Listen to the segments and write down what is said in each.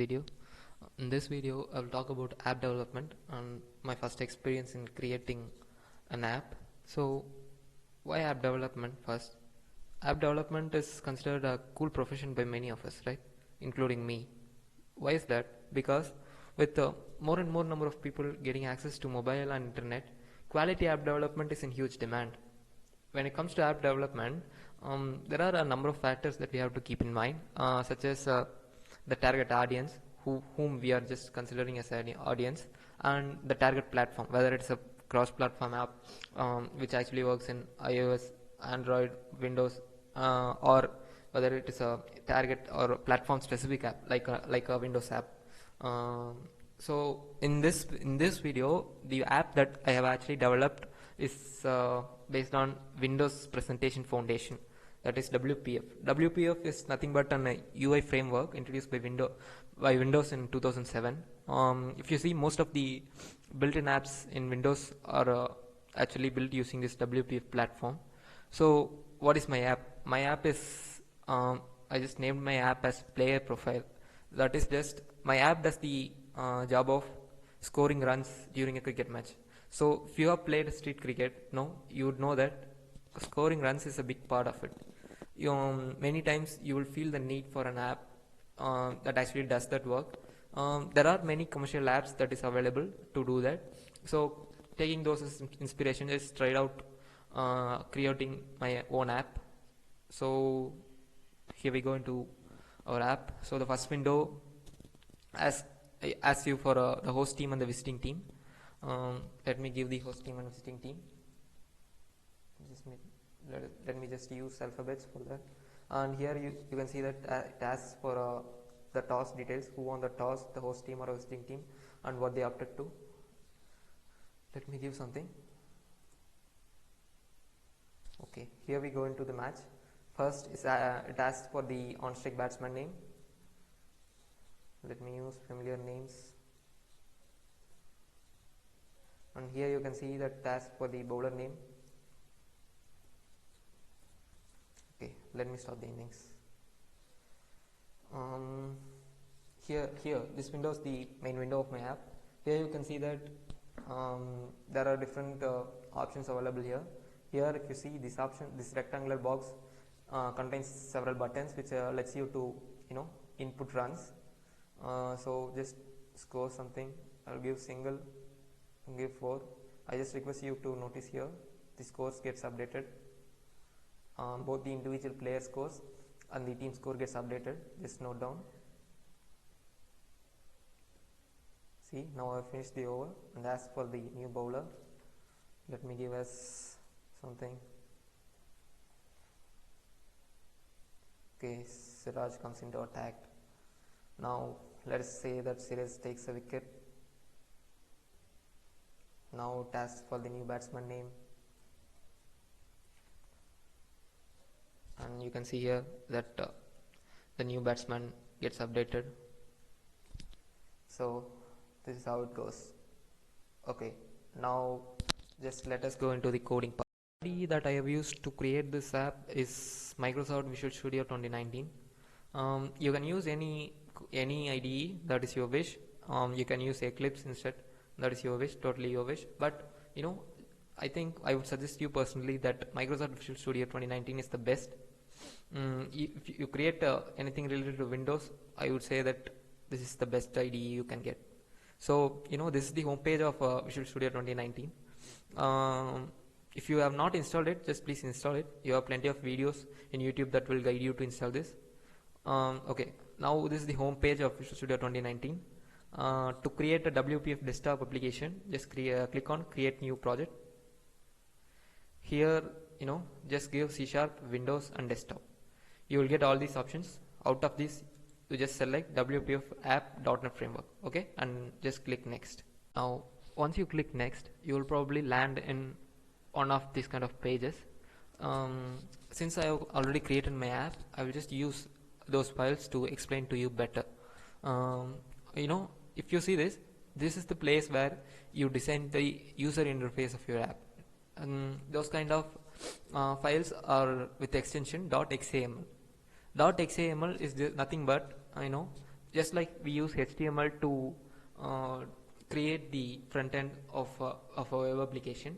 video. In this video, I will talk about app development and my first experience in creating an app. So, why app development first? App development is considered a cool profession by many of us, right? Including me. Why is that? Because with more and more number of people getting access to mobile and internet, quality app development is in huge demand. When it comes to app development, there are a number of factors that we have to keep in mind, such as the target audience, whom we are just considering as an audience, and the target platform, whether it's a cross-platform app which actually works in iOS, Android, Windows, or whether it is a target or a platform-specific app like a Windows app. So in this video, the app that I have actually developed is based on Windows Presentation Foundation, that is WPF. WPF is nothing but an UI framework introduced by Windows in 2007. If you see, most of the built-in apps in Windows are actually built using this WPF platform. So what is my app? My app is I just named my app as Player Profile. That is just my app does the job of scoring runs during a cricket match. So if you have played street cricket, you would know that scoring runs is a big part of it. Many times you will feel the need for an app that actually does that work. There are many commercial apps that is available to do that. So taking those as inspiration, is tried out creating my own app. So here we go into our app. So the first window asks you for the host team and the visiting team. Let me give the host team and visiting team. Let me just use alphabets for that. And here you can see that it asks for the toss details, who won the toss, the host team or visiting team, and what they opted to. Let me give something. Okay, here we go into the match. First is it asks for the on-strike batsman name. Let me use familiar names. And here you can see that it asks for the bowler name. Okay, let me stop the innings. Here this window is the main window of my app. Here you can see that there are different options available here. Here, if you see this option, this rectangular box contains several buttons which lets you to input runs. So just score something. I'll give single, give 4. I just request you to notice here the scores gets updated. Both the individual player scores and the team score gets updated. Just note down. See, now I finished the over and ask for the new bowler. Let me give us something. Okay, Siraj comes into attack. Now let us say that Siraj takes a wicket. Now it asks for the new batsman name. And you can see here that the new batsman gets updated. So this is how it goes. Okay, now just let us go into the coding part. The IDE that I have used to create this app is Microsoft Visual Studio 2019. You can use any IDE, that is your wish. You can use Eclipse instead, that is your wish, totally your wish. But I think I would suggest you personally that Microsoft Visual Studio 2019 is the best. If you create anything related to Windows, I would say that this is the best IDE you can get. So this is the homepage of Visual Studio 2019. If you have not installed it, just please install it. You have plenty of videos in YouTube that will guide you to install this. Okay, now this is the homepage of Visual Studio 2019. To create a WPF desktop application, just click on Create New Project. Here, just give C#, Windows and Desktop. You will get all these options. Out of this, you just select WPF app.NET Framework, okay, and just click Next. Now, once you click Next, you will probably land in one of these kind of pages. Since I have already created my app, I will just use those files to explain to you better. If you see this is the place where you design the user interface of your app. Those kind of files are with the extension .xaml. .xaml is nothing but just like we use HTML to create the front end of a web application,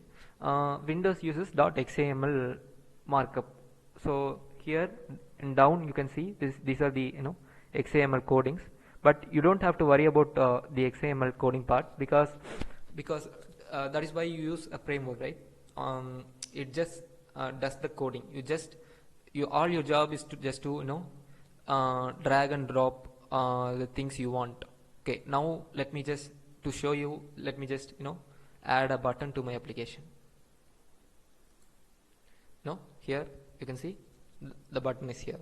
Windows uses .xaml markup. So here and down you can see these are the XAML codings, but you don't have to worry about the XAML coding part, because that is why you use a framework, right? It just does the coding. All your job is to just to drag and drop the things you want. Okay, now let me just add a button to my application. Here you can see the button is here.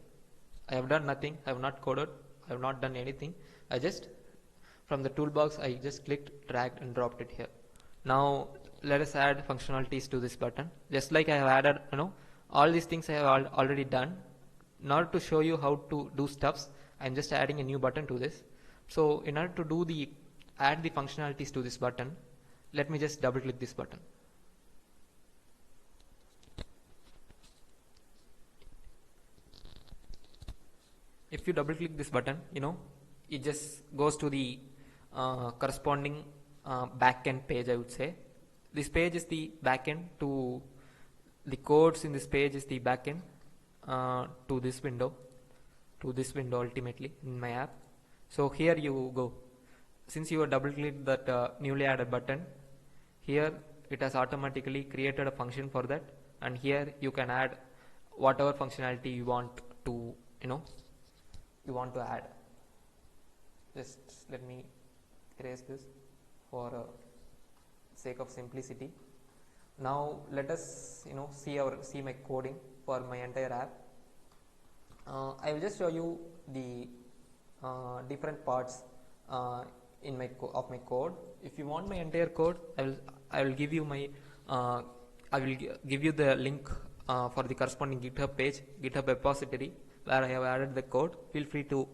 I have done nothing. I have not coded. I have not done anything. I just, from the toolbox, I just clicked, dragged and dropped it here. Now let us add functionalities to this button. Just like I have added, all these things I have already done. In order to show you how to do stuffs, I'm just adding a new button to this. So in order to add the functionalities to this button, let me just double click this button. If you double click this button, it just goes to the corresponding backend page, I would say. This page is the backend to the codes in this page is the backend to this window ultimately in my app. So here you go. Since you have double clicked that newly added button, here it has automatically created a function for that, and here you can add whatever functionality you want to add. Just let me erase this for sake of simplicity. Now let us see my coding for my entire app. I will just show you the different parts in my of my code. If you want my entire code, I will give you the link for the corresponding GitHub page, GitHub repository, where I have added the code. Feel free to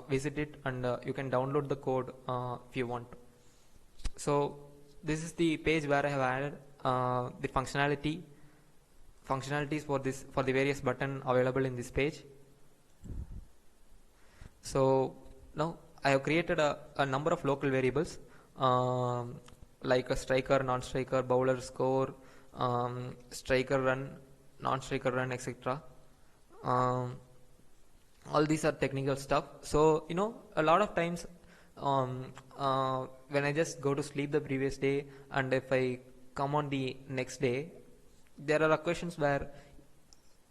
visit it, and you can download the code if you want. So this is the page where I have added the functionalities for the various button available in this page. So now I have created a number of local variables like a striker, non-striker, bowler score, striker run, non-striker run, etc. All these are technical stuff. So a lot of times when I just go to sleep the previous day, and if I come on the next day, there are questions where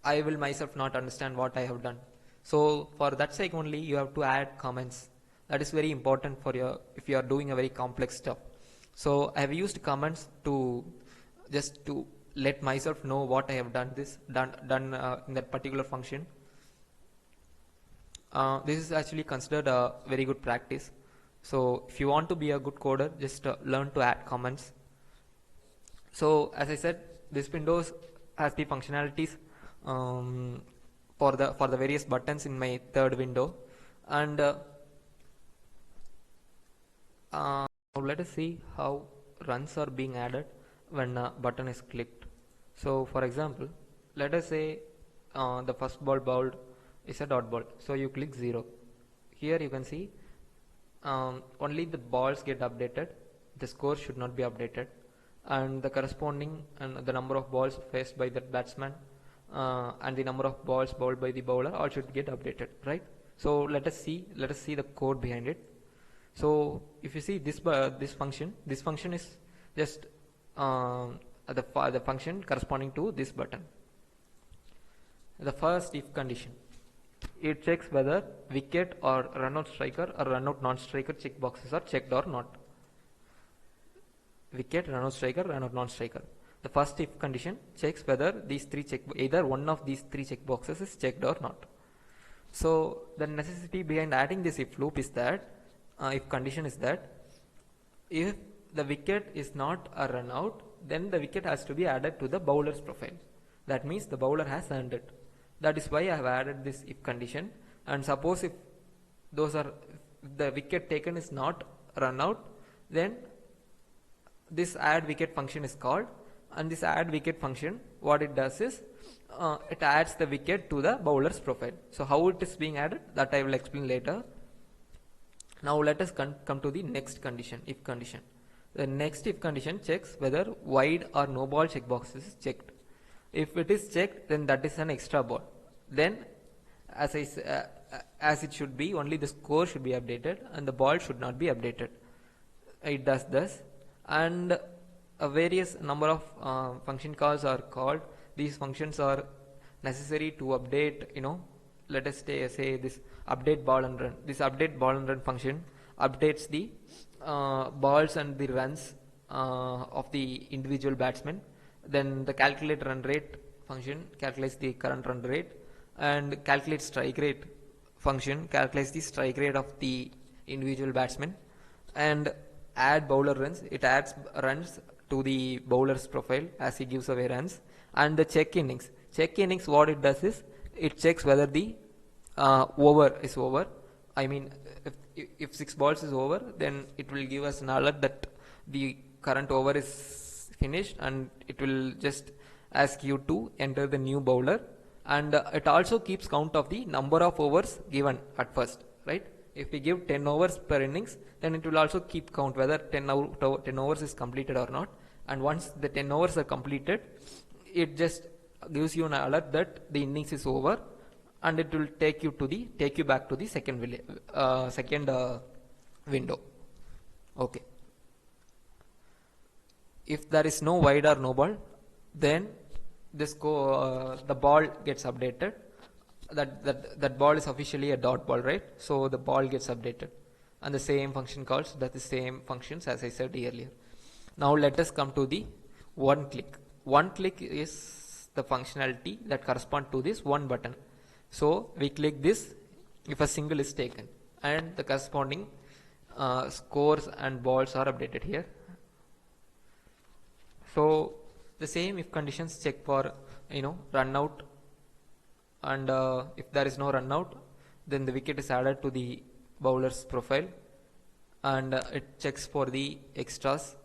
I will myself not understand what I have done. So for that sake only, you have to add comments. That is very important if you are doing a very complex stuff. So I have used comments to let myself know what I have done in that particular function. This is actually considered a very good practice. So if you want to be a good coder, just learn to add comments. So as I said, this Windows has the functionalities for the various buttons in my third window, and let us see how runs are being added when a button is clicked. So for example, let us say the first ball bowled is a dot ball, so you click 0. Here you can see only the balls get updated, the score should not be updated, and the corresponding and the number of balls faced by the batsman and the number of balls bowled by the bowler all should get updated, right? So let us see the code behind it. So if you see this function is just the function corresponding to this button. The first if condition, it checks whether wicket or run out striker or run out non-striker checkboxes are checked or not. Wicket, run out striker, run out non-striker. The first if condition checks whether either one of these three checkboxes is checked or not. So the necessity behind adding this if loop is that if condition is that if the wicket is not a run out, then the wicket has to be added to the bowler's profile. That means the bowler has earned it. That is why I have added this if condition. And suppose if the wicket taken is not run out, then this add wicket function is called, and this add wicket function, what it does is it adds the wicket to the bowler's profile. So how it is being added, that I will explain later. Now let us come to the next condition, if condition. The next if condition checks whether wide or no ball checkbox is checked. If it is checked, then that is an extra ball. Then as it should be, only the score should be updated and the ball should not be updated. It does this, and a various number of function calls are called. These functions are necessary to update, let us say this update ball and run. This update ball and run function updates the balls and the runs of the individual batsmen. Then the calculate run rate function calculates the current run rate, and calculate strike rate function calculates the strike rate of the individual batsman, and add bowler runs, it adds runs to the bowler's profile as he gives away runs. And the check innings, what it does is it checks whether the over is over. I mean, if 6 balls is over, then it will give us an alert that the current over is finished, and it will just ask you to enter the new bowler. And it also keeps count of the number of overs given at first, right? If we give 10 overs per innings, then it will also keep count whether 10 overs is completed or not. And once the 10 overs are completed, it just gives you an alert that the innings is over, and it will take you back to the second window. Okay. If there is no wide or no ball, then the ball gets updated. That ball is officially a dot ball, right? So the ball gets updated, and the same function calls, that the same functions as I said earlier. Now let us come to the one click. One click is the functionality that correspond to this one button. So we click this if a single is taken, and the corresponding scores and balls are updated here. So the same if conditions check for run out, and if there is no run out, then the wicket is added to the bowler's profile, and it checks for the extras.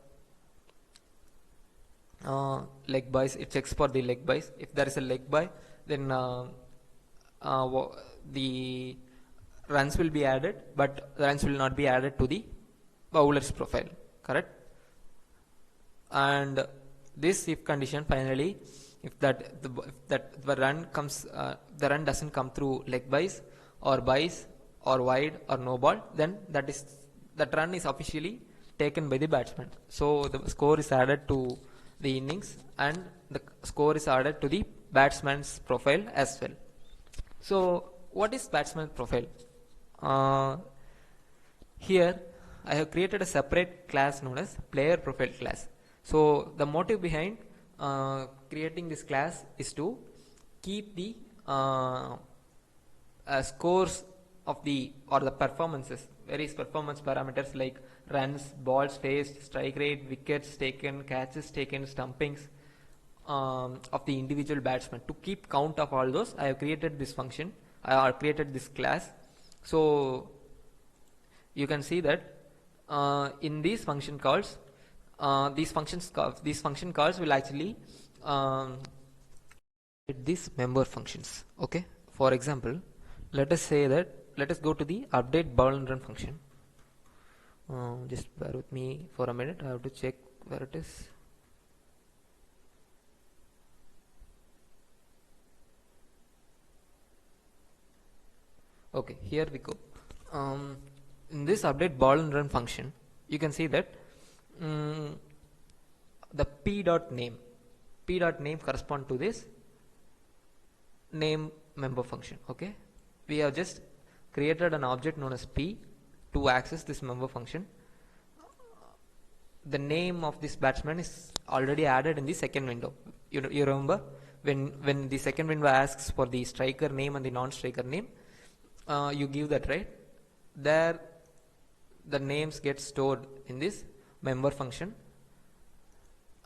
Leg buys, it checks for the leg buys. If there is a leg buy, then the runs will be added, but the runs will not be added to the bowler's profile, correct? And this if condition, finally, if the run doesn't come through leg buys or wide or no ball, then that run is officially taken by the batsman. So the score is added to the innings, and the score is added to the batsman's profile as well. So what is batsman profile? Here I have created a separate class known as player profile class. So the motive behind creating this class is to keep the scores of the performances, various performance parameters like runs, balls faced, strike rate, wickets taken, catches taken, stumpings of the individual batsman. To keep count of all those, I have created this function. I have created this class. So you can see that in these function calls, these function calls will actually these member functions. Okay. For example, let us go to the update ball and run function. Just bear with me for a minute. I have to check where it is. Okay, here we go. In this update ball and run function, you can see that the p.name correspond to this name member function. Okay, we have just created an object known as p to access this member function. The name of this batsman is already added in the second window. You remember when the second window asks for the striker name and the non-striker name, you give that, right? There the names get stored in this member function,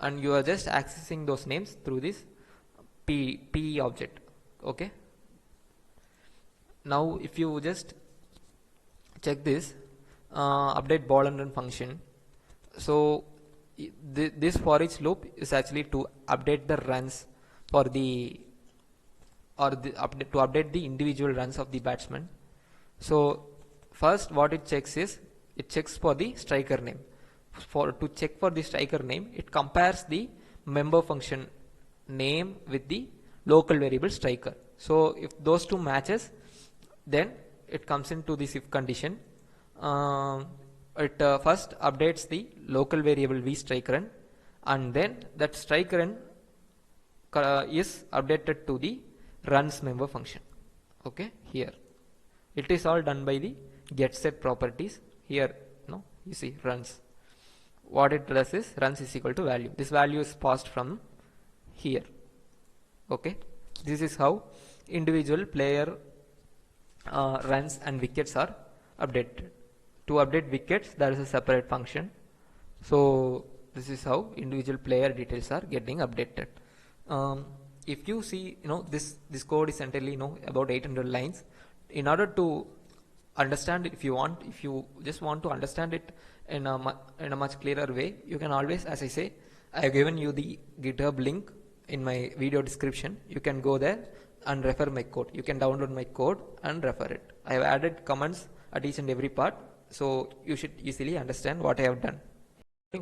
and you are just accessing those names through this p object. Okay, now if you just check this update ball and run function, so this for each loop is actually to update the runs for to update the individual runs of the batsman. So first what it checks is, it checks for the striker name. To check for the striker name, it compares the member function name with the local variable striker. So if those two matches, then it comes into this if condition. It first updates the local variable vStrikeRun, and then that strikerun is updated to the runs member function. Okay, here it is all done by the getSet properties. Here, no, you see runs. What it does is runs is equal to value. This value is passed from here. Okay, this is how individual player runs and wickets are updated. To update wickets, there is a separate function. So this is how individual player details are getting updated. If you see, this code is entirely about 800 lines. In order to understand it, if you just want to understand it in a much clearer way, you can always, as I say, I have given you the GitHub link in my video description. You can go there and refer my code. You can download my code and refer it. I have added comments at each and every part, so you should easily understand what I have done.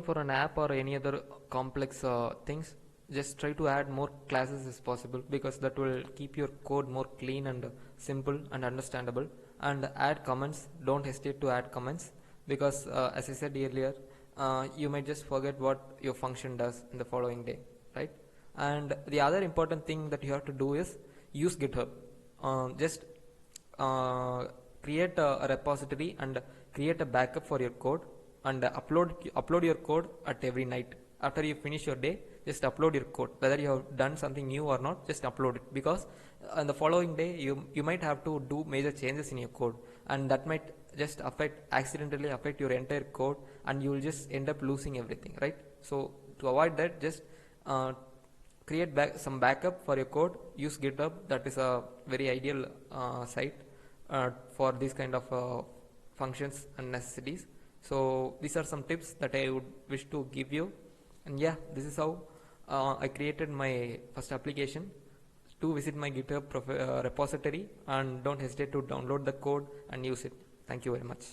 For an app or any other complex things, just try to add more classes as possible, because that will keep your code more clean and simple and understandable. And add comments. Don't hesitate to add comments, because as I said earlier, you might just forget what your function does in the following day, right? And the other important thing that you have to do is use GitHub. Just create a repository and create a backup for your code, and upload your code at every night. After you finish your day, just upload your code. Whether you have done something new or not, just upload it, because on the following day you might have to do major changes in your code, and that might just accidentally affect your entire code, and you will just end up losing everything, right? So to avoid that, just create some backup for your code. Use GitHub. That is a very ideal site for these kind of functions and necessities. So these are some tips that I would wish to give you. And yeah, this is how I created my first application. Do visit my GitHub repository, and don't hesitate to download the code and use it. Thank you very much.